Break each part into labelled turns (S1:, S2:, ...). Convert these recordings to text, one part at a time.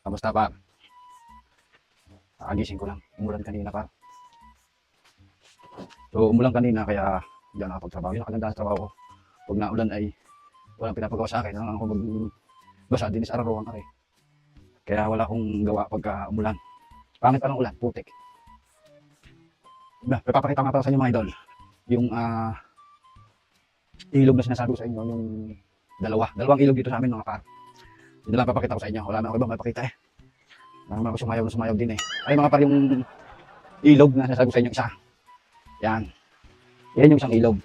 S1: Kamusta par? Agising ko lang. Umulan kanina par. So umulan kanina kaya hindi ako nakapagtrabaho. Yun ang kagandahan sa trabaho ko. Pag naulan ay walang pinapagawa sa akin. Ako magbasa din sa araw-araw kare. Kaya wala akong gawa pagka umulan. Pangit pa ng ulan, putik. Diba, papakita nga pala sa inyo mga idol. Yung ilog na sinasabi ko sa inyo, yung dalawang ilog dito sa amin mga par. Yun lang papakita ko sa inyo. Wala na ako ibang mapakita eh. Naman ako sumayaw din eh. Ay mga par, yung ilog na sinasabi ko sa inyo isa. Yan. Yan yung isang ilog.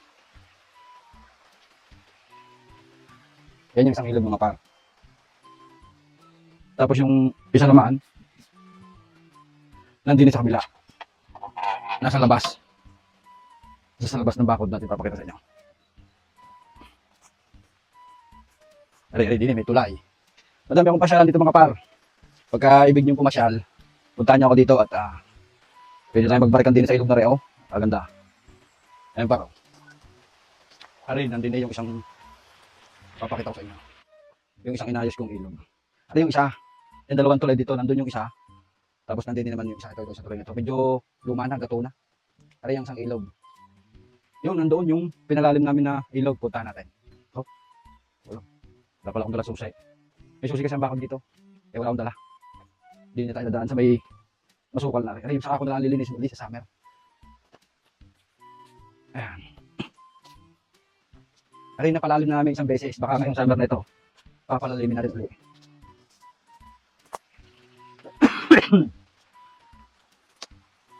S1: Yan yung isang ilog mga par. Tapos yung isa naman, nandun sa kabila. Nasa labas. Nasa labas ng bakod natin papakita sa inyo. Ari din may tulay. Madami akong pasyalan dito mga par. Pagka ibig nyo pumasyal, puntahan nyo ako dito at pwede tayo magbarikan din sa ilog na reo. Maganda. Ayun par. Ari, nandun yung isang papakita ko sa inyo. Yung isang inayos kong ilog. Ari yung isa. Yung dalawang tulay dito, nandun yung isa. Tapos nandun din naman yung isa. Ito sa tulay nito. Medyo luma na, gato na. Ari yung isang ilog. Yung nandoon yung pinalalim namin na ilog. Puntahan natin. So, wala pala akong dala susay. May susi kasi ang bakod dito. Eh wala akong dala. Hindi na tayo nadaan sa may masukal na rin. Ay, saka ako na lang lilinis muli sa summer. Ayan. Ay, napalalim na namin isang beses. Baka ngayong summer na ito, papalalimin natin ulit.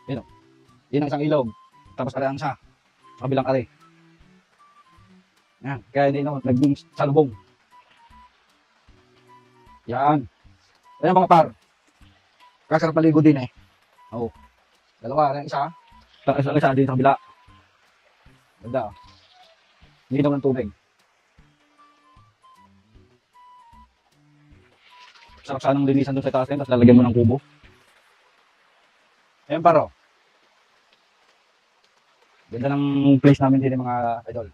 S1: Yun o. Yun ang isang ilog. Tapos kaya ang isa. Kabilang kare. Ayan. Kaya hindi naman naging salubong. Yan. Ayan mga par. Kasarap maligo din eh. Oo. Dalawa. Ayan isa. Isa din sa kabila. Ganda. Ginaw ng tubig. Sarap sanang linisan doon sa taas ngayon. Tapos lalagyan mo ng kubo. Ayan paro. Ganda ng place namin din mga idol.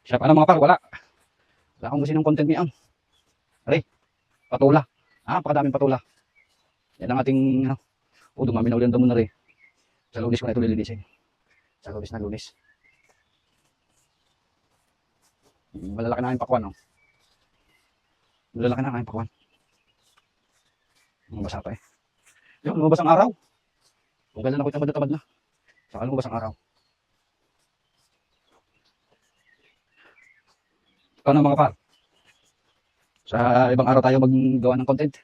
S1: Siya pa na mga par, wala. Wala akong gusto ng content niya. Aray, patula. Pakadaming patula. Yan ang ating, dumami na ulit ang damo na rin. Sa Lunes ko na ito lilinisin. Sa Lunes na Lunes. Malalaki na kayong pakwan, no? Malalaki na kayong pakwan. Mabasa pa eh. Yung lumabas ang araw. Kung kailan ako tamad na. Saka lumabas ang araw. Ito na mga par. Sa ibang araw tayo maggawa ng content.